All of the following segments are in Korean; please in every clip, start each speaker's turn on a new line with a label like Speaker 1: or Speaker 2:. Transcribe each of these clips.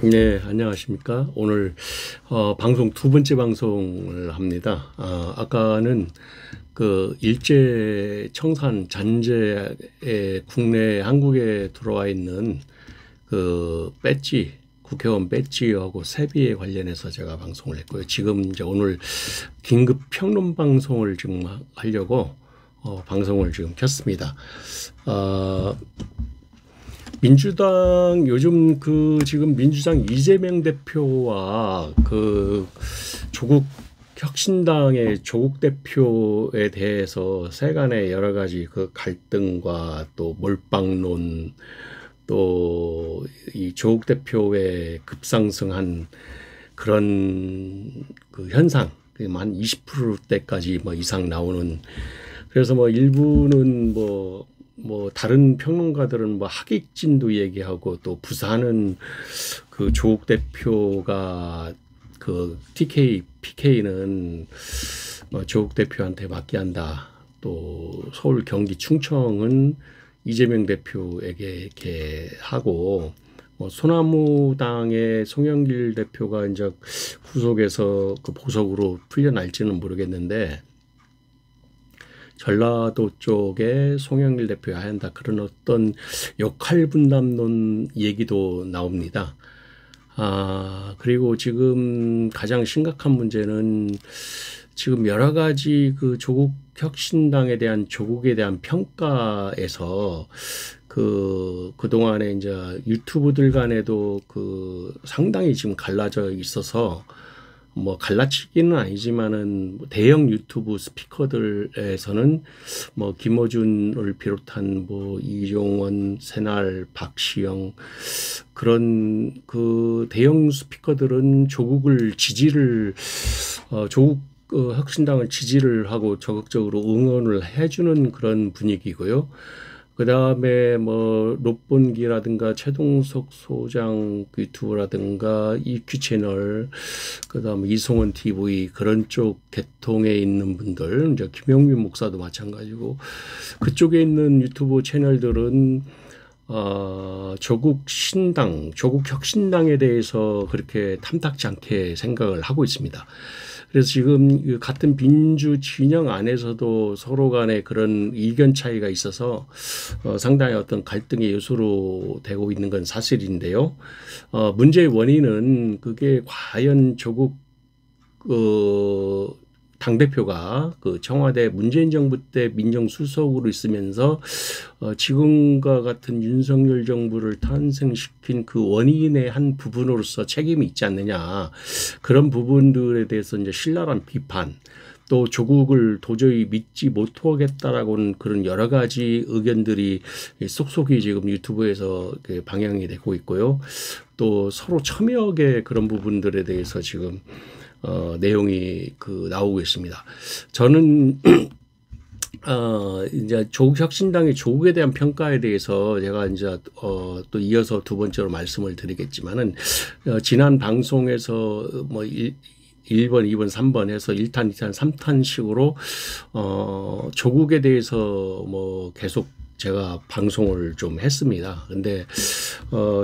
Speaker 1: 네, 안녕하십니까. 오늘 방송 두 번째 방송을 합니다. 아까는 그 일제 청산 잔재에 국내 한국에 들어와 있는 그 배지, 국회의원 배지하고 세비에 관련해서 제가 방송을 했고요. 지금 이제 오늘 긴급 평론 방송을 지금 하려고 방송을 지금 켰습니다. 민주당 요즘 지금 민주당 이재명 대표와 조국 혁신당의 조국 대표에 대해서 세간의 여러 가지 그 갈등과 또 몰빵론, 또 이 조국 대표의 급상승한 그런 그 현상, 한 20%대까지 뭐 이상 나오는, 그래서 뭐 일부는 다른 평론가들은 뭐 하객진도 얘기하고, 또 부산은 그 조국 대표가 그 PK는 뭐 조국 대표한테 맡게 한다. 또 서울, 경기, 충청은 이재명 대표에게 이렇게 하고, 뭐 소나무당의 송영길 대표가 이제 구속에서 그 보석으로 풀려날지는 모르겠는데, 전라도 쪽에 송영길 대표야 한다, 그런 어떤 역할 분담론 얘기도 나옵니다. 그리고 지금 가장 심각한 문제는 지금 여러 가지 그 조국 혁신당에 대한 조국에 대한 평가에서 그동안에 이제 유튜브들 간에도 상당히 지금 갈라져 있어서, 뭐 갈라치기는 아니지만은 대형 유튜브 스피커들에서는 뭐 김어준을 비롯한 뭐 이종원, 새날, 박시영, 그런 그 대형 스피커들은 조국 혁신당을 지지를 하고 적극적으로 응원을 해주는 그런 분위기고요. 그 다음에 뭐 롯본기라든가 최동석 소장 유튜브라든가 EQ 채널, 그 다음에 이송원 TV, 그런 쪽 계통에 있는 분들, 이제 김영민 목사도 마찬가지고, 그쪽에 있는 유튜브 채널들은 조국 혁신당에 대해서 그렇게 탐탁지 않게 생각을 하고 있습니다. 그래서 지금 같은 민주 진영 안에서도 서로 간에 그런 의견 차이가 있어서 상당히 어떤 갈등의 요소로 되고 있는 건 사실인데요. 문제의 원인은 그게 과연 조국 당대표가 그 청와대 문재인 정부 때 민정수석으로 있으면서 지금과 같은 윤석열 정부를 탄생시킨 그 원인의 한 부분으로서 책임이 있지 않느냐, 그런 부분들에 대해서 이제 신랄한 비판, 또 조국을 도저히 믿지 못하겠다라고는 그런 여러 가지 의견들이 쏙쏙이 지금 유튜브에서 방영이 되고 있고요. 또 서로 첨예하게 그런 부분들에 대해서 지금 내용이 나오고 있습니다. 저는 이제 조국 혁신당의 조국에 대한 평가에 대해서 제가 이제 또 이어서 두 번째로 말씀을 드리겠지만은, 지난 방송에서 뭐 1번, 2번, 3번 해서 1탄, 2탄, 3탄식으로 조국에 대해서 뭐 계속 제가 방송을 좀 했습니다. 근데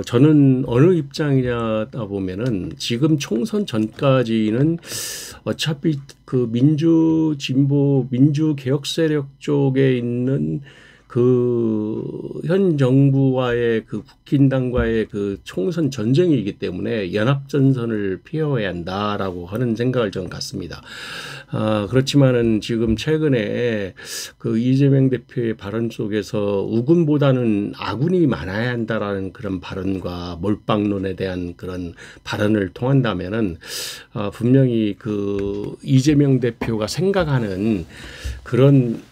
Speaker 1: 저는 어느 입장이냐 보면은, 지금 총선 전까지는 어차피 그 민주 진보 민주 개혁 세력 쪽에 있는 현 정부와의 국힘당과의 총선 전쟁이기 때문에 연합전선을 피해야 한다라고 하는 생각을 좀 갖습니다. 그렇지만은 지금 최근에 이재명 대표의 발언 속에서 우군보다는 아군이 많아야 한다라는 그런 발언과 몰빵론에 대한 그런 발언을 통한다면은, 분명히 이재명 대표가 생각하는 그런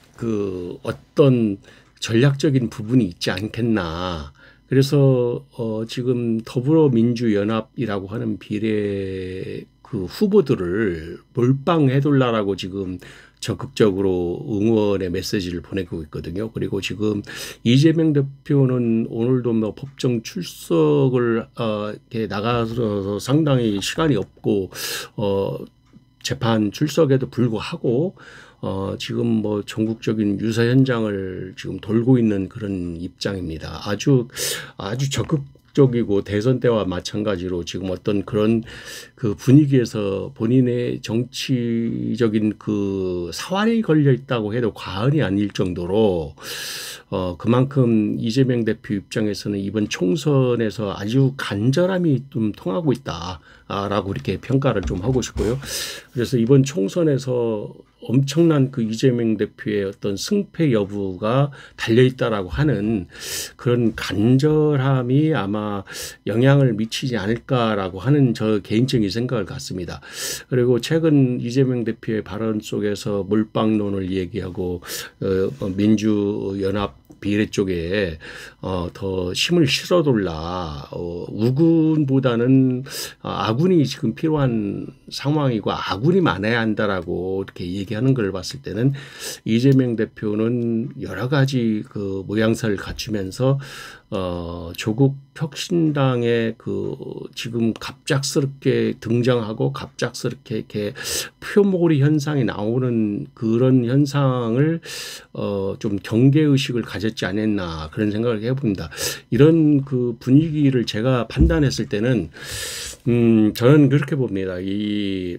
Speaker 1: 어떤 전략적인 부분이 있지 않겠나. 그래서 지금 더불어민주연합이라고 하는 비례 후보들을 몰빵해둘라라고 지금 적극적으로 응원의 메시지를 보내고 있거든요. 그리고 지금 이재명 대표는 오늘도 뭐 법정 출석을 이렇게 나가서 상당히 시간이 없고 재판 출석에도 불구하고 지금 뭐 전국적인 유서 현장을 지금 돌고 있는 그런 입장입니다. 아주 적이고 대선 때와 마찬가지로 지금 어떤 그런 그 분위기에서 본인의 정치적인 그 사활이 걸려 있다고 해도 과언이 아닐 정도로 그만큼 이재명 대표 입장에서는 이번 총선에서 아주 간절함이 좀 통하고 있다라고 이렇게 평가를 좀 하고 싶고요. 그래서 이번 총선에서 엄청난 그 이재명 대표의 어떤 승패 여부가 달려있다라고 하는 그런 간절함이 아마 영향을 미치지 않을까라고 하는 저 개인적인 생각을 갖습니다. 그리고 최근 이재명 대표의 발언 속에서 몰빵론을 얘기하고 민주연합 비례 쪽에 더 힘을 실어둘라 우군보다는 아군이 지금 필요한 상황이고 아군이 많아야 한다라고 이렇게 얘기하는 걸 봤을 때는 이재명 대표는 여러 가지 그 모양새를 갖추면서 조국 혁신당의 그 지금 갑작스럽게 등장하고 갑작스럽게 이렇게 표몰이 현상이 나오는 그런 현상을 좀 경계의식을 가졌지 않았나 그런 생각을 해봅니다. 이런 그 분위기를 제가 판단했을 때는 저는 그렇게 봅니다. 이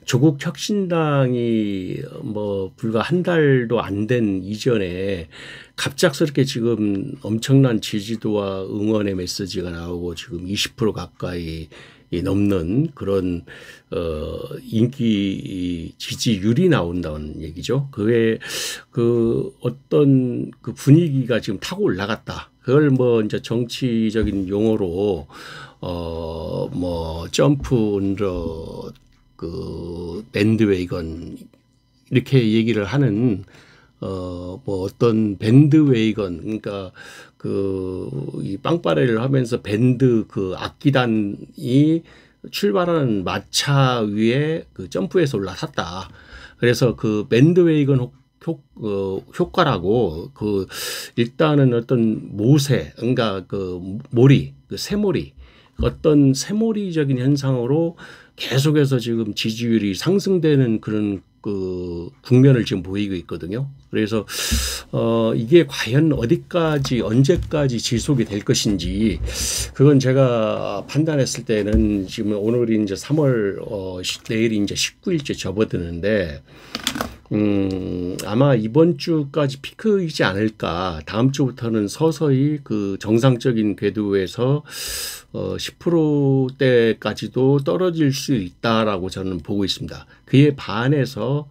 Speaker 1: 조국 혁신당이 뭐 불과 한 달도 안 된 이전에 갑작스럽게 지금 엄청난 지지도와 응원의 메시지가 나오고 지금 20% 가까이 넘는 그런 인기 지지율이 나온다는 얘기죠. 그에 그 어떤 그 분위기가 지금 타고 올라갔다. 그걸 뭐 이제 정치적인 용어로 뭐 점프 언더 그 밴드웨이건 이렇게 얘기를 하는 뭐 어떤 밴드웨이건 그러니까 이 빵빠레를 하면서 밴드 그 악기단이 출발하는 마차 위에 그 점프해서 올라탔다. 그래서 그 밴드웨이건 효과라고 그 일단은 어떤 모세 그러니까 그 모리 그 새모리 어떤 새모리적인 현상으로 계속해서 지금 지지율이 상승되는 그런 그 국면을 지금 보이고 있거든요. 그래서 이게 과연 어디까지 언제까지 지속이 될 것인지 그건 제가 판단했을 때는 지금 오늘이 이제 3월 내일이 이제 19일째 접어드는데 아마 이번 주까지 피크이지 않을까. 다음 주부터는 서서히 그 정상적인 궤도에서 10%대까지도 떨어질 수 있다라고 저는 보고 있습니다. 그에 반해서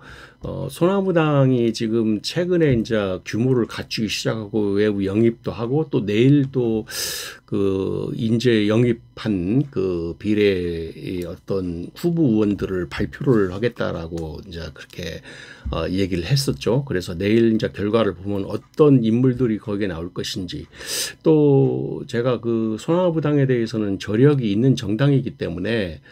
Speaker 1: 소나무당이 지금 최근에 이제 규모를 갖추기 시작하고 외부 영입도 하고 또 내일 또 그 인재 영입한 그 비례의 어떤 후보 의원들을 발표를 하겠다라고 이제 그렇게 얘기를 했었죠. 그래서 내일 이제 결과를 보면 어떤 인물들이 거기에 나올 것인지 또 제가 그 소나무당에 대해서는 저력이 있는 정당이기 때문에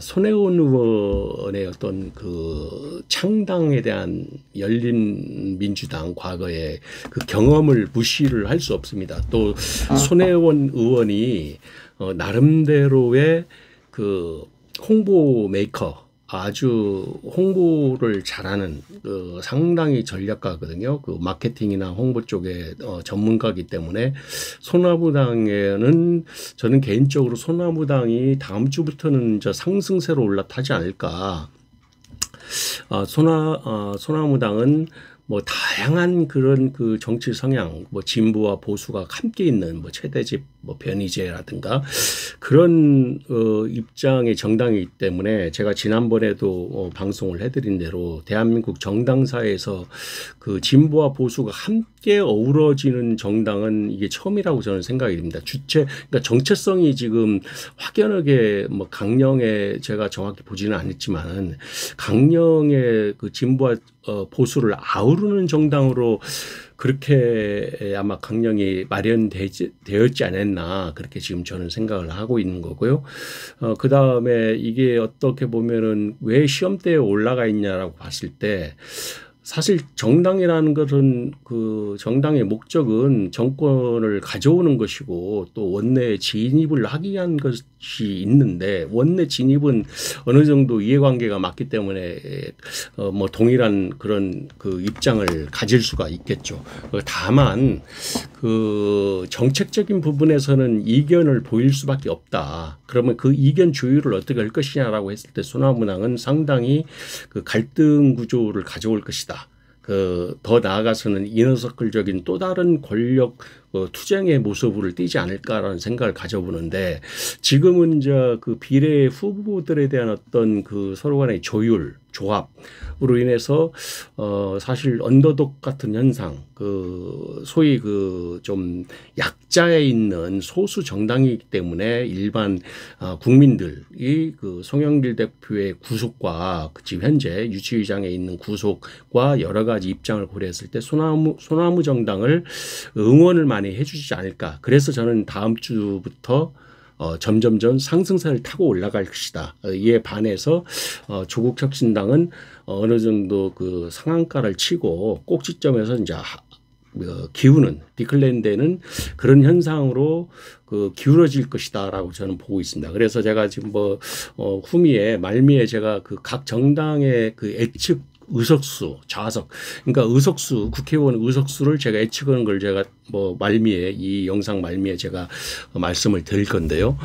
Speaker 1: 손혜원 의원의 어떤 그 창당에 대한 열린민주당 과거의 그 경험을 무시를 할 수 없습니다. 또 손혜원 의원이 나름대로의 그 홍보 메이커 아주 홍보를 잘하는 상당히 전략가거든요. 그 마케팅이나 홍보 쪽에 전문가이기 때문에 소나무당에는 저는 개인적으로 소나무당이 다음 주부터는 저 상승세로 올라타지 않을까. 소나무당은 뭐 다양한 그런 그 정치 성향, 뭐 진보와 보수가 함께 있는 뭐 최대집, 뭐 변희재라든가 그런 입장의 정당이기 때문에 제가 지난번에도 방송을 해드린 대로 대한민국 정당사에서 그 진보와 보수가 함께 어우러지는 정당은 이게 처음이라고 저는 생각이 듭니다. 그러니까 정체성이 지금 확연하게 뭐 강령에 제가 정확히 보지는 않았지만 강령의 그 진보와 보수를 아우르는 정당으로 그렇게 아마 강령이 마련되었지 않았나 그렇게 지금 저는 생각을 하고 있는 거고요. 그 다음에 이게 어떻게 보면은 왜 시험대에 올라가 있냐라고 봤을 때 사실 정당이라는 것은 그 정당의 목적은 정권을 가져오는 것이고 또 원내 진입을 하기 위한 것이 있는데 원내 진입은 어느 정도 이해관계가 맞기 때문에 뭐 동일한 그런 그 입장을 가질 수가 있겠죠. 다만 그 정책적인 부분에서는 이견을 보일 수밖에 없다. 그러면 그 이견 조율을 어떻게 할 것이냐라고 했을 때 소나무당은 상당히 그 갈등 구조를 가져올 것이다. 더 나아가서는 이너서클적인 또 다른 권력 투쟁의 모습을 띠지 않을까라는 생각을 가져보는데 지금은 이제 그 비례 후보들에 대한 어떤 그 서로 간의 조율, 조합으로 인해서 사실 언더독 같은 현상, 그 소위 그 좀 약자에 있는 소수 정당이기 때문에 일반 국민들이 그 송영길 대표의 구속과 지금 현재 유치의장에 있는 구속과 여러 가지 입장을 고려했을 때 소나무 정당을 응원을 많이 해주지 않을까. 그래서 저는 다음 주부터 점점점 상승세를 타고 올라갈 것이다. 이에 반해서 조국혁신당은 어느 정도 그 상한가를 치고 꼭지점에서 이제 기우는 디클랜되는 그런 현상으로 그 기울어질 것이다라고 저는 보고 있습니다. 그래서 제가 지금 뭐 후미에 말미에 제가 그 각 정당의 그 예측 의석수, 좌석, 그러니까 의석수, 국회의원 의석수를 제가 예측하는 걸 제가 뭐 말미에 이 영상 말미에 제가 말씀을 드릴 건데요.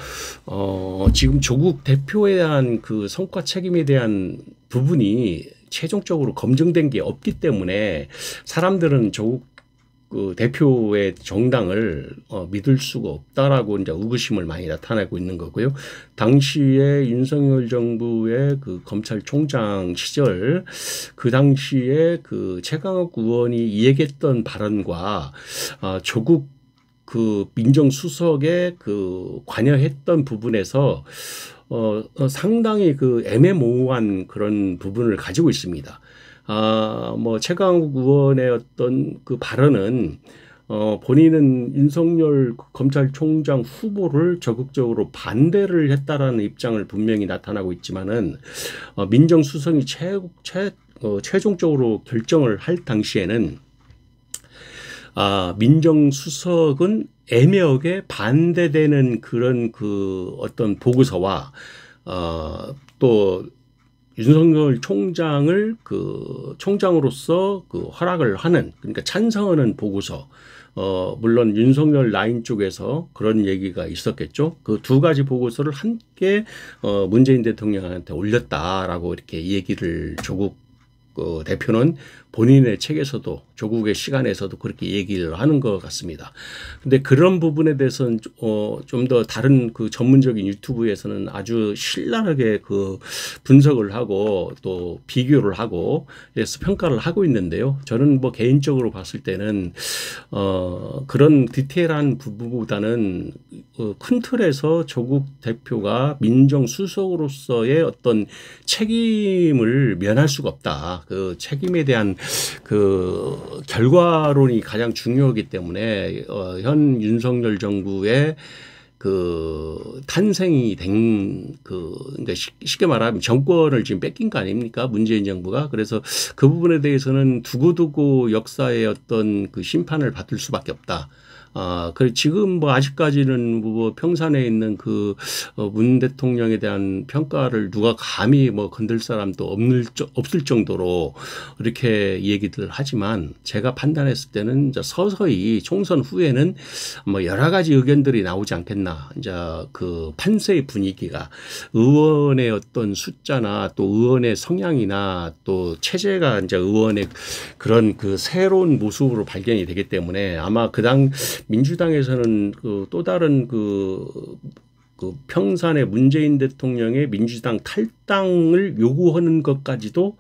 Speaker 1: 지금 조국 대표에 대한 그 성과 책임에 대한 부분이 최종적으로 검증된 게 없기 때문에 사람들은 조국 그 대표의 정당을 믿을 수가 없다라고 이제 의구심을 많이 나타내고 있는 거고요. 당시에 윤석열 정부의 그 검찰총장 시절 그 당시에 그 최강욱 의원이 이야기했던 발언과 조국 그 민정수석의 그 관여했던 부분에서 상당히 그 애매모호한 그런 부분을 가지고 있습니다. 뭐 최강욱 의원의 어떤 그 발언은 본인은 윤석열 검찰총장 후보를 적극적으로 반대를 했다라는 입장을 분명히 나타나고 있지만은 민정수석이 최종적으로 결정을 할 당시에는 민정수석은 애매하게 반대되는 그런 그 어떤 보고서와 또 윤석열 총장을 그 총장으로서 그 허락을 하는 그러니까 찬성하는 보고서 물론 윤석열 라인 쪽에서 그런 얘기가 있었겠죠. 그 두 가지 보고서를 함께 문재인 대통령한테 올렸다라고 이렇게 얘기를 조국 대표는 본인의 책에서도 조국의 시간에서도 그렇게 얘기를 하는 것 같습니다. 근데 그런 부분에 대해서는 좀 더 다른 그 전문적인 유튜브에서는 아주 신랄하게 그 분석을 하고 또 비교를 하고 그래서 평가를 하고 있는데요. 저는 뭐 개인적으로 봤을 때는 그런 디테일한 부분보다는 큰 틀에서 조국 대표가 민정수석으로서의 어떤 책임을 면할 수가 없다. 그 책임에 대한 그 결과론이 가장 중요하기 때문에 현 윤석열 정부의 그 탄생이 된 그러니까 쉽게 말하면 정권을 지금 뺏긴 거 아닙니까? 문재인 정부가. 그래서 그 부분에 대해서는 두고두고 역사의 어떤 그 심판을 받을 수밖에 없다. 그 지금 뭐 아직까지는 뭐 평산에 있는 그 문 대통령에 대한 평가를 누가 감히 뭐 건들 사람도 없을 정도로 이렇게 얘기들 하지만 제가 판단했을 때는 이제 서서히 총선 후에는 뭐 여러 가지 의견들이 나오지 않겠나. 이제 그 판세의 분위기가 의원의 어떤 숫자나 또 의원의 성향이나 또 체제가 이제 의원의 그런 그 새로운 모습으로 발견이 되기 때문에 아마 민주당에서는 그 또 다른 그 평산의 문재인 대통령의 민주당 탈당을 요구하는 것까지도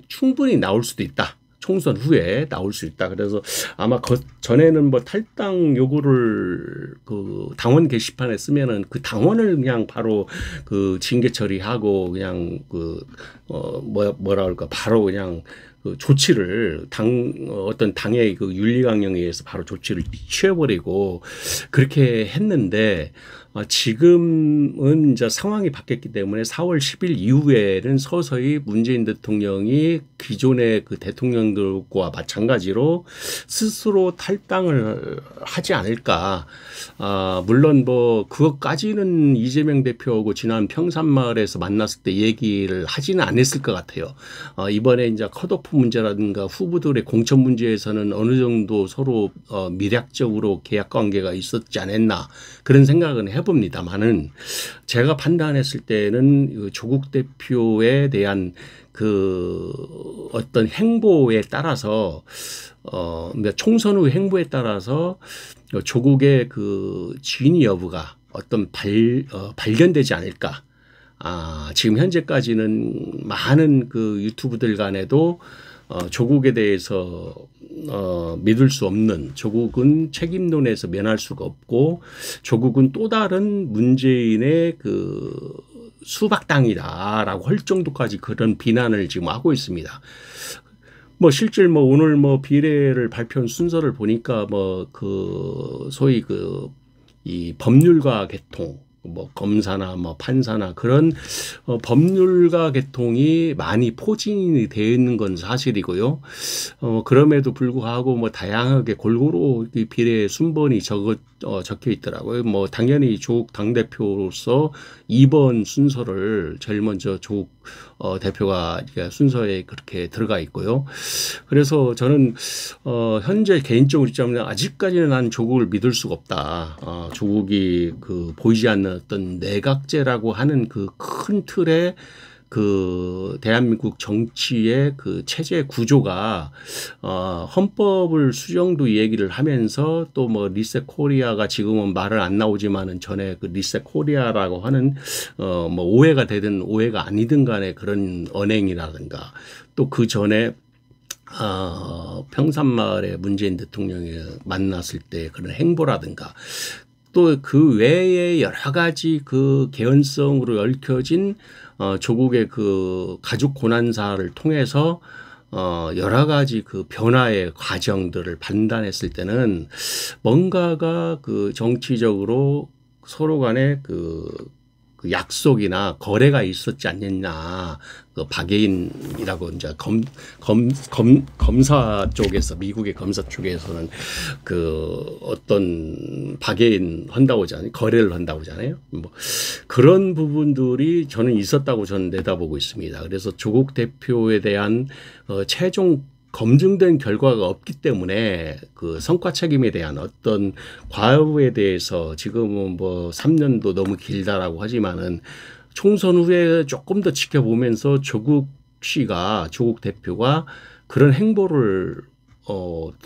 Speaker 1: 충분히 나올 수도 있다. 총선 후에 나올 수 있다. 그래서 아마 전에는 뭐 탈당 요구를 그 당원 게시판에 쓰면은 그 당원을 그냥 바로 그 징계 처리하고 그냥 뭐라 그럴까 바로 그냥 그 조치를 어떤 당의 그 윤리강령에 의해서 바로 조치를 취해버리고 그렇게 했는데 지금은 이제 상황이 바뀌었기 때문에 4월 10일 이후에는 서서히 문재인 대통령이 기존의 그 대통령들과 마찬가지로 스스로 탈당을 하지 않을까. 물론 뭐 그것까지는 이재명 대표하고 지난 평산마을에서 만났을 때 얘기를 하지는 않았을 것 같아요. 이번에 이제 컷오프 문제라든가 후보들의 공천 문제에서는 어느 정도 서로 미략적으로 계약 관계가 있었지 않았나 그런 생각은 해봅니다만은 제가 판단했을 때는 조국 대표에 대한 그 어떤 행보에 따라서 총선 후 행보에 따라서 조국의 그 진위 여부가 어떤 발견되지 않을까. 지금 현재까지는 많은 그 유튜브들 간에도 조국에 대해서 믿을 수 없는, 조국은 책임론에서 면할 수가 없고 조국은 또 다른 문재인의 그 수박당이다라고 할 정도까지 그런 비난을 지금 하고 있습니다. 뭐 실질 뭐 오늘 뭐 비례를 발표한 순서를 보니까 뭐 그 소위 그 이 법률가 계통 뭐 검사나 뭐 판사나 그런 법률가 계통이 많이 포진이 되어 있는 건 사실이고요. 그럼에도 불구하고 뭐 다양하게 골고루 비례 순번이 적혀 있더라고요. 뭐 당연히 조국 당대표로서 2번 순서를 제일 먼저 조국 대표가 순서에 그렇게 들어가 있고요. 그래서 저는 현재 개인적으로 있자면 아직까지는 난 조국을 믿을 수가 없다. 조국이 그 보이지 않는 어떤 내각제라고 하는 그 큰 틀의 그 대한민국 정치의 그 체제 구조가 헌법을 수정도 얘기를 하면서 또 뭐 리셋 코리아가 지금은 말을 안 나오지만은 전에 그 리셋 코리아라고 하는 뭐 오해가 되든 오해가 아니든 간에 그런 언행이라든가 또 그 전에 평산마을에 문재인 대통령이 만났을 때 그런 행보라든가 또 그 외에 여러 가지 그 개연성으로 얽혀진 조국의 그 가족 고난사를 통해서 여러 가지 그 변화의 과정들을 판단했을 때는 뭔가가 그 정치적으로 서로 간에 그 약속이나 거래가 있었지 않느냐. 그 박예인이라고 이제 검사 쪽에서 미국의 검사 쪽에서는 그 어떤 박예인 한다고 하잖아요. 거래를 한다고 하잖아요. 뭐 그런 부분들이 저는 있었다고 저는 내다보고 있습니다. 그래서 조국 대표에 대한 최종 검증된 결과가 없기 때문에 그 성과 책임에 대한 어떤 과오에 대해서 지금은 뭐 3년도 너무 길다라고 하지만은 총선 후에 조금 더 지켜보면서 조국 대표가 그런 행보를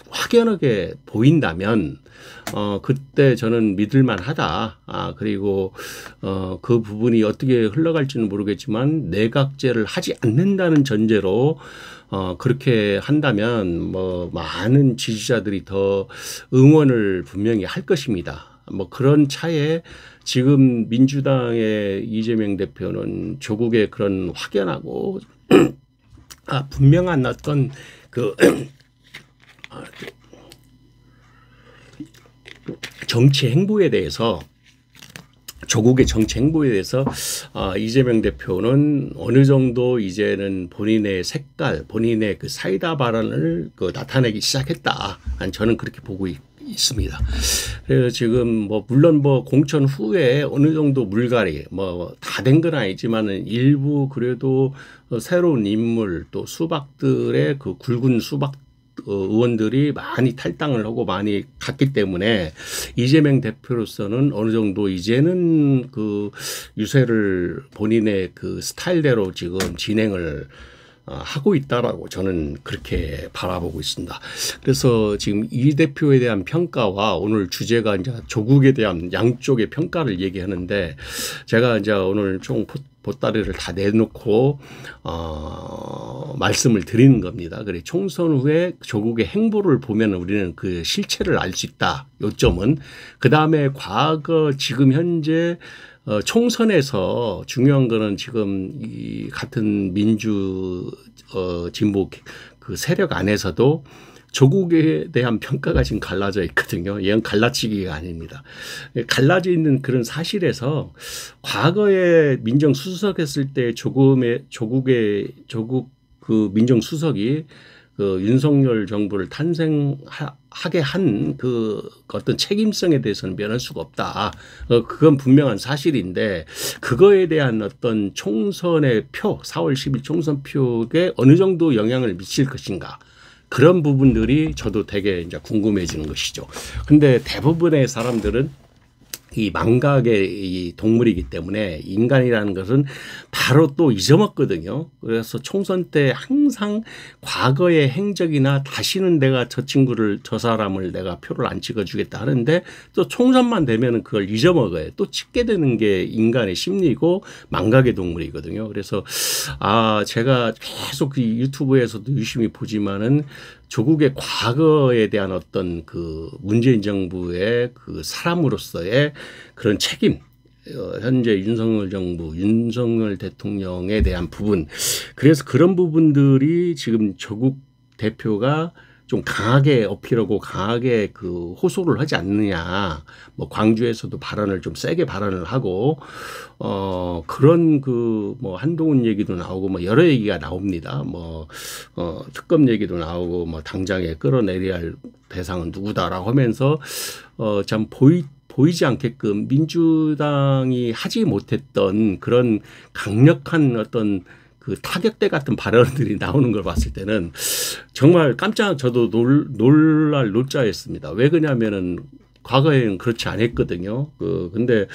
Speaker 1: 확연하게 보인다면 그때 저는 믿을만 하다. 그리고 그 부분이 어떻게 흘러갈지는 모르겠지만 내각제를 하지 않는다는 전제로 그렇게 한다면 뭐 많은 지지자들이 더 응원을 분명히 할 것입니다. 뭐 그런 차에 지금 민주당의 이재명 대표는 조국의 그런 확연하고 분명한 어떤 그 정치 행보에 대해서 조국의 정치 행보에 대해서 이재명 대표는 어느 정도 이제는 본인의 색깔, 본인의 그 사이다 발언을 나타내기 시작했다. 저는 그렇게 보고 있습니다. 그래서 지금 뭐 물론 뭐 공천 후에 어느 정도 물갈이 뭐 다 된 건 아니지만은 일부 그래도 새로운 인물 또 수박들의 그 굵은 수박 의원들이 많이 탈당을 하고 많이 갔기 때문에 이재명 대표로서는 어느 정도 이제는 그 유세를 본인의 그 스타일대로 지금 진행을 하고 있다라고 저는 그렇게 바라보고 있습니다. 그래서 지금 이 대표에 대한 평가와 오늘 주제가 이제 조국에 대한 양쪽의 평가를 얘기하는데 제가 이제 오늘 좀 보따리를 다 내놓고 말씀을 드리는 겁니다. 그래 총선 후에 조국의 행보를 보면 우리는 그 실체를 알 수 있다. 요점은 그 다음에 과거 지금 현재 총선에서 중요한 거는 지금 이 같은 민주 진보 그 세력 안에서도 조국에 대한 평가가 지금 갈라져 있거든요. 이건 갈라치기가 아닙니다. 갈라져 있는 그런 사실에서 과거에 민정수석했을 때 조국 그 민정수석이 그 윤석열 정부를 탄생하게 한 그 어떤 책임성에 대해서는 면할 수가 없다. 그건 분명한 사실인데 그거에 대한 어떤 총선의 표, 4월 10일 총선 표에 어느 정도 영향을 미칠 것인가. 그런 부분들이 저도 되게 이제 궁금해지는 것이죠. 근데 대부분의 사람들은 이 망각의 이 동물이기 때문에 인간이라는 것은 바로 또 잊어먹거든요. 그래서 총선 때 항상 과거의 행적이나 다시는 내가 저 사람을 내가 표를 안 찍어주겠다 하는데 또 총선만 되면은 그걸 잊어먹어요. 또 찍게 되는 게 인간의 심리고 망각의 동물이거든요. 그래서 제가 계속 그 유튜브에서도 유심히 보지만은 조국의 과거에 대한 어떤 그 문재인 정부의 그 사람으로서의 그런 책임, 현재 윤석열 정부, 윤석열 대통령에 대한 부분, 그래서 그런 부분들이 지금 조국 대표가 좀 강하게 어필하고 강하게 그 호소를 하지 않느냐. 뭐 광주에서도 발언을 좀 세게 발언을 하고 그런 그 뭐 한동훈 얘기도 나오고 뭐 여러 얘기가 나옵니다. 뭐 특검 얘기도 나오고 뭐 당장에 끌어내려야 할 대상은 누구다라고 하면서 참 보이지 않게끔 민주당이 하지 못했던 그런 강력한 어떤 그 타격대 같은 발언들이 나오는 걸 봤을 때는 정말 저도 놀랄 놀자였습니다. 왜 그러냐면은 과거에는 그렇지 않았거든요. 근데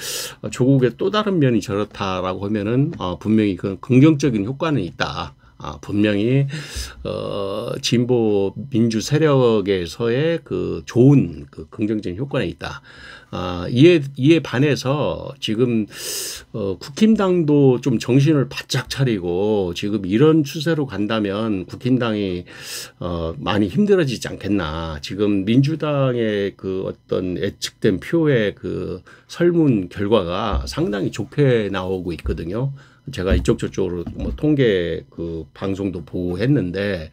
Speaker 1: 조국의 또 다른 면이 저렇다라고 하면은 분명히 그런 긍정적인 효과는 있다. 분명히 진보 민주 세력에서의 그 좋은 그 긍정적인 효과는 있다. 이에 반해서 지금 국힘당도 좀 정신을 바짝 차리고 지금 이런 추세로 간다면 국힘당이 많이 힘들어지지 않겠나. 지금 민주당의 그 어떤 예측된 표의 그 설문 결과가 상당히 좋게 나오고 있거든요. 제가 이쪽 저쪽으로 뭐 통계 그 방송도 보고 했는데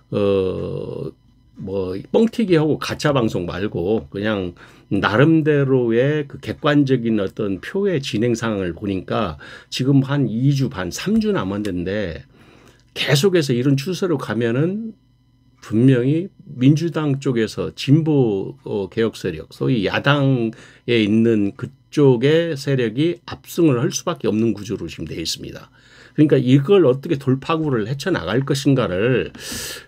Speaker 1: 뭐 뻥튀기하고 가짜 방송 말고 그냥 나름대로의 그 객관적인 어떤 표의 진행 상황을 보니까 지금 한 2주 반, 3주 남았는데 계속해서 이런 추세로 가면은 분명히 민주당 쪽에서 진보 개혁 세력, 소위 야당에 있는 그쪽의 세력이 압승을 할 수밖에 없는 구조로 지금 되어 있습니다. 그러니까 이걸 어떻게 돌파구를 헤쳐나갈 것인가를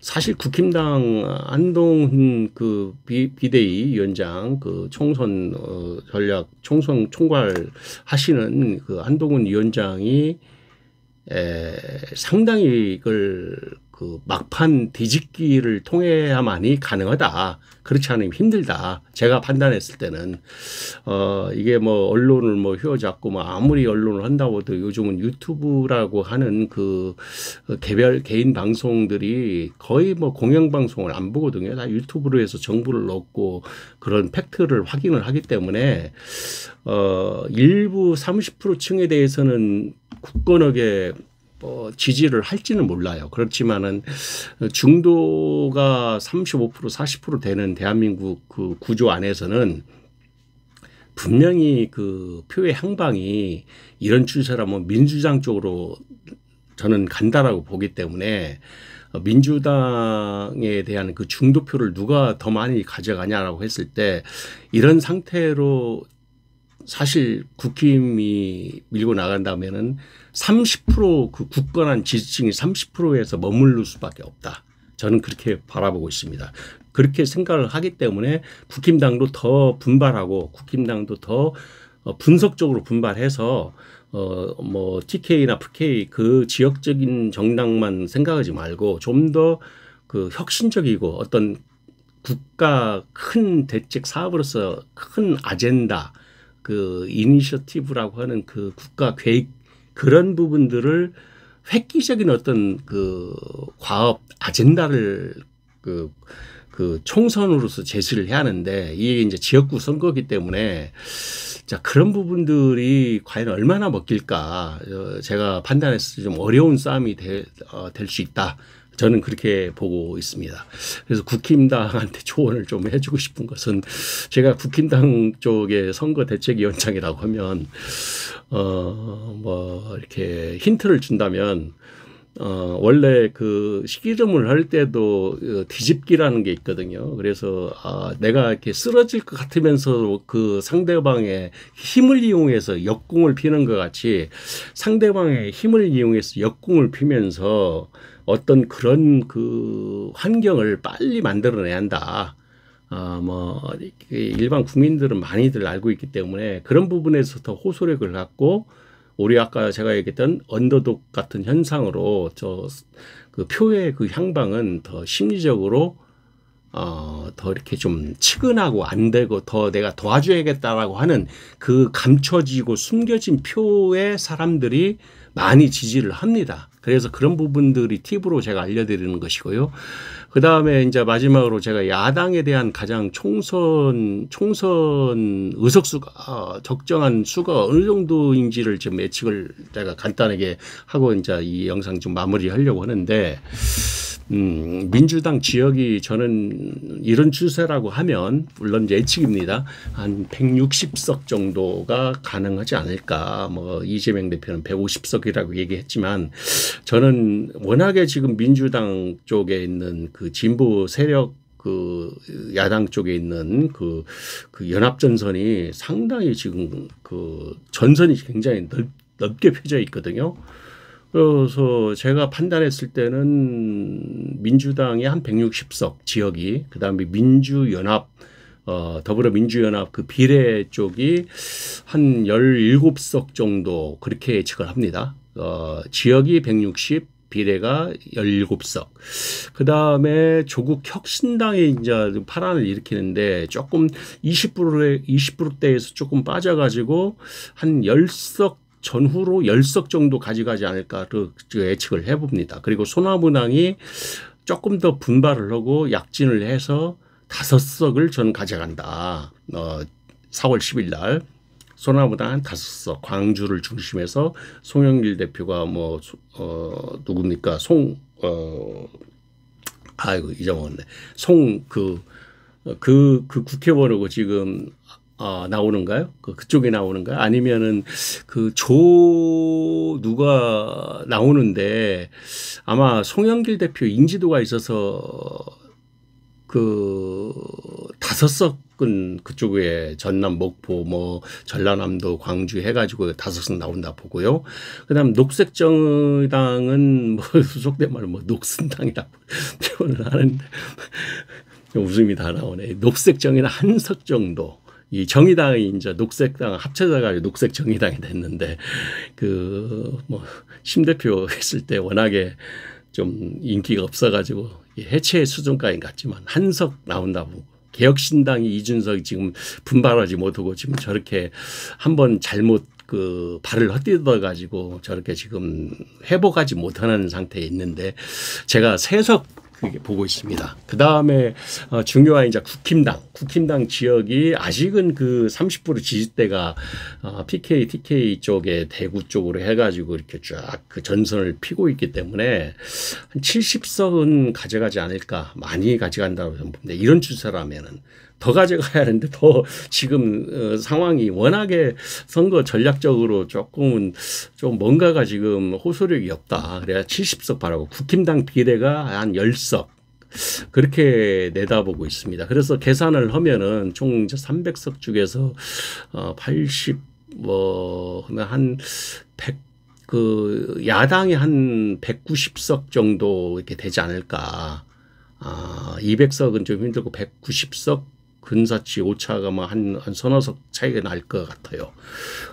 Speaker 1: 사실 국힘당 한동훈 그 비대위 위원장 그 총선 전략 총선 총괄 하시는 그 한동훈 위원장이 상당히 이걸 그 막판 뒤집기를 통해야만이 가능하다. 그렇지 않으면 힘들다. 제가 판단했을 때는 이게 뭐 언론을 뭐 휘어잡고 뭐 아무리 언론을 한다고 해도 요즘은 유튜브라고 하는 그 개별 개인 방송들이 거의 뭐 공영방송을 안 보거든요. 다 유튜브로 해서 정보를 얻고 그런 팩트를 확인을 하기 때문에 일부 30% 층에 대해서는 굳건하게 지지를 할지는 몰라요. 그렇지만은 중도가 35% 40% 되는 대한민국 그 구조 안에서는 분명히 그 표의 향방이 이런 추세라면 민주당 쪽으로 저는 간다라고 보기 때문에 민주당에 대한 그 중도표를 누가 더 많이 가져가냐라고 했을 때 이런 상태로 사실 국힘이 밀고 나간다면은 30%그 굳건한 지지층이 30%에서 머무를 수밖에 없다. 저는 그렇게 바라보고 있습니다. 그렇게 생각을 하기 때문에 국힘당도 더 분발하고 국힘당도 더 분석적으로 분발해서 뭐 TK나 FK 그 지역적인 정당만 생각하지 말고 좀 더 그 혁신적이고 어떤 국가 큰 대책 사업으로서 큰 아젠다 그 이니셔티브라고 하는 그 국가 계획 그런 부분들을 획기적인 어떤 그 과업 아젠다를 그 그 총선으로서 제시를 해야 하는데 이게 이제 지역구 선거기 때문에 자, 그런 부분들이 과연 얼마나 먹힐까 제가 판단했을 때 좀 어려운 싸움이 될 수 있다. 저는 그렇게 보고 있습니다. 그래서 국힘당한테 조언을 좀 해주고 싶은 것은 제가 국힘당 쪽의 선거대책위원장이라고 하면 뭐 이렇게 힌트를 준다면 원래 그 시기름을 할 때도 뒤집기라는 게 있거든요. 그래서 내가 이렇게 쓰러질 것 같으면서 그 상대방의 힘을 이용해서 역공을 피는 것 같이 상대방의 힘을 이용해서 역공을 피면서 어떤 그런 그 환경을 빨리 만들어내야 한다. 뭐 일반 국민들은 많이들 알고 있기 때문에 그런 부분에서 더 호소력을 갖고 우리 아까 제가 얘기했던 언더독 같은 현상으로 그 표의 그 향방은 더 심리적으로 더 이렇게 좀 치근하고 안 되고 더 내가 도와줘야겠다라고 하는 그 감춰지고 숨겨진 표의 사람들이 많이 지지를 합니다. 그래서 그런 부분들이 팁으로 제가 알려드리는 것이고요. 그 다음에 이제 마지막으로 제가 야당에 대한 가장 총선 의석수가 적정한 수가 어느 정도인지를 지금 예측을 제가 간단하게 하고 이제 이 영상 좀 마무리하려고 하는데 민주당 지역이 저는 이런 추세라고 하면 물론 예측입니다. 한 160석 정도가 가능하지 않을까. 뭐 이재명 대표는 150석이라고 얘기했지만 저는 워낙에 지금 민주당 쪽에 있는 그 진보 세력 그 야당 쪽에 있는 그 연합전선이 상당히 지금 그 전선이 굉장히 넓게 펴져 있거든요. 그래서 제가 판단했을 때는 민주당이 한 160석 지역이 그다음에 민주연합 더불어민주연합 그 비례 쪽이 한 17석 정도 그렇게 예측을 합니다. 지역이 160 비례가 17석. 그다음에 조국 혁신당이 이제 파란을 일으키는데 조금 20%대에서 조금 빠져가지고 한 10석 전후로 10석 정도 가져가지 않을까 예측을 해봅니다. 그리고 소나무당이 조금 더 분발을 하고 약진을 해서 5석을 저는 가져간다. 4월 10일 날 소나무당 한 5석 광주를 중심해서 송영길 대표가 뭐 누굽니까 아이고 잊어먹었네. 그 국회의원하고 지금 나오는가요? 그쪽에 나오는가요? 아니면은 누가 나오는데 아마 송영길 대표 인지도가 있어서 5석은 그쪽에 전남, 목포, 뭐 전라남도, 광주 해가지고 5석 나온다 보고요. 그다음 녹색정당은 뭐 속된 말로 뭐 녹슨당이라고 표현을 하는데 웃음이 다 나오네. 녹색정의는 1석 정도. 이 정의당이 이제 녹색당 합쳐져가지고 녹색정의당이 됐는데 심 대표 했을 때 워낙에 좀 인기가 없어가지고 해체 수준까지 갔지만 1석 나온다고. 개혁신당이 이준석이 지금 분발하지 못하고 지금 저렇게 한번 잘못 발을 헛디뎌 가지고 저렇게 지금 회복하지 못하는 상태에 있는데 제가 3석 보고 있습니다. 그 다음에 중요한 이제 국힘당 지역이 아직은 그 30% 지지대가 PK, TK 쪽에 대구 쪽으로 해가지고 이렇게 쫙 그 전선을 피고 있기 때문에 한 70석은 가져가지 않을까. 많이 가져간다고 봅니다. 이런 추세라면은. 더 가져가야 하는데 더 지금 상황이 워낙에 선거 전략적으로 조금은 좀 뭔가가 지금 호소력이 없다. 그래야 70석 바라고 국힘당 비례가 한 10석 그렇게 내다보고 있습니다. 그래서 계산을 하면은 총 300석 중에서 80 한 100 야당이 한 190석 정도 이렇게 되지 않을까. 200석은 좀 힘들고 190석 근사치 오차가 뭐 한 서너 석 차이가 날 것 같아요.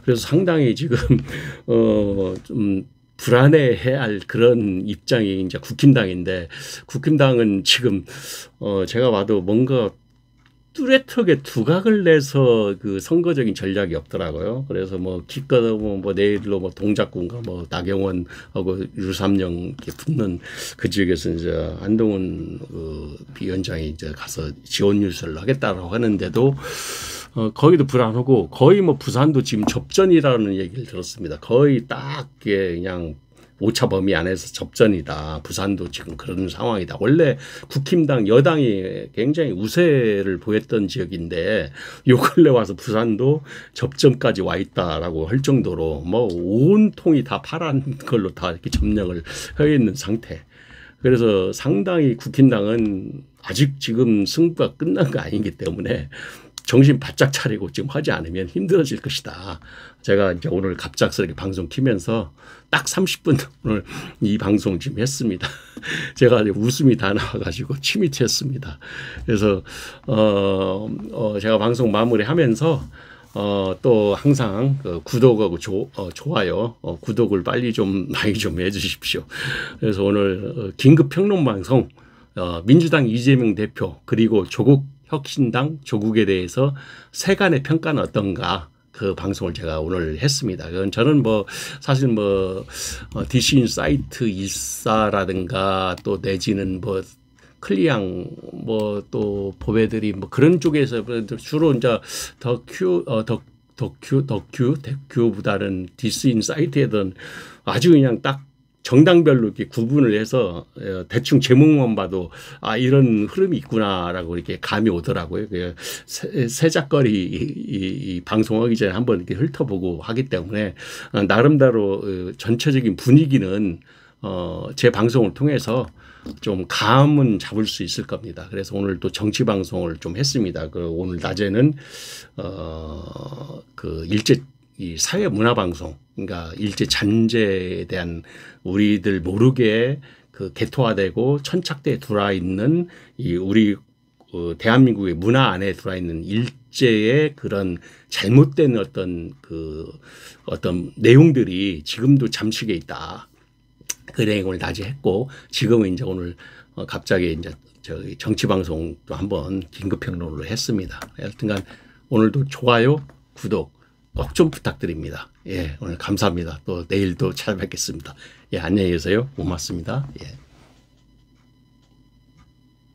Speaker 1: 그래서 상당히 지금 좀 불안해해야 할 그런 입장이 이제 국힘당인데 국힘당은 지금 제가 봐도 뭔가 뚜렷하게 두각을 내서 그 선거적인 전략이 없더라고요. 그래서 뭐 기껏 뭐 내일로 뭐 동작군과 뭐 나경원하고 유삼영 이렇게 붙는 그 지역에서 이제 한동훈 그 비위원장이 이제 가서 지원 유세를 하겠다라고 하는데도 거기도 불안하고 거의 뭐 부산도 지금 접전이라는 얘기를 들었습니다. 거의 딱 그냥 오차 범위 안에서 접전이다. 부산도 지금 그런 상황이다. 원래 국힘당 여당이 굉장히 우세를 보였던 지역인데 요 근래 와서 부산도 접전까지 와 있다라고 할 정도로 뭐 온통이 다 파란 걸로 다 이렇게 점령을 해 있는 상태. 그래서 상당히 국힘당은 아직 지금 승부가 끝난 거 아니기 때문에 정신 바짝 차리고 지금 하지 않으면 힘들어질 것이다. 제가 이제 오늘 갑작스럽게 방송 키면서 딱 30분 오늘 이 방송 지금 했습니다. 제가 웃음이 다 나와가지고 침이 튀었습니다. 그래서 제가 방송 마무리하면서 또 항상 그 구독하고 좋아요, 구독을 빨리 좀 많이 좀 해주십시오. 그래서 오늘 긴급 평론 방송 민주당 이재명 대표 그리고 조국 혁신당 조국에 대해서 세간의 평가는 어떤가 그 방송을 제가 오늘 했습니다. 저는 뭐 사실 뭐 DC 인사이트 일사라든가 또 내지는 뭐 클리앙 뭐 또 보배들이 뭐 그런 쪽에서 주로 이제 덕큐보다는 DC 인사이트에든 아주 그냥 딱 정당별로 이렇게 구분을 해서 대충 제목만 봐도 아 이런 흐름이 있구나라고 이렇게 감이 오더라고요. 새작거리 이 방송하기 전에 한번 이렇게 훑어보고 하기 때문에 나름대로 전체적인 분위기는 제 방송을 통해서 좀 감은 잡을 수 있을 겁니다. 그래서 오늘 또 정치 방송을 좀 했습니다. 오늘 낮에는 그 일제 이 사회 문화 방송, 그러니까 일제 잔재에 대한 우리들 모르게 그 개토화되고 천착대에 들어와 있는 이 우리 대한민국의 문화 안에 들어와 있는 일제의 그런 잘못된 어떤 내용들이 지금도 잠식에 있다. 그 내용을 낮에 했고 지금은 이제 오늘 갑자기 이제 저희 정치 방송도 한번 긴급 평론으로 했습니다. 하여튼간 오늘도 좋아요, 구독 꼭 좀 부탁드립니다. 예, 오늘 감사합니다. 또 내일도 찾아뵙겠습니다. 예, 안녕히 계세요. 고맙습니다. 예.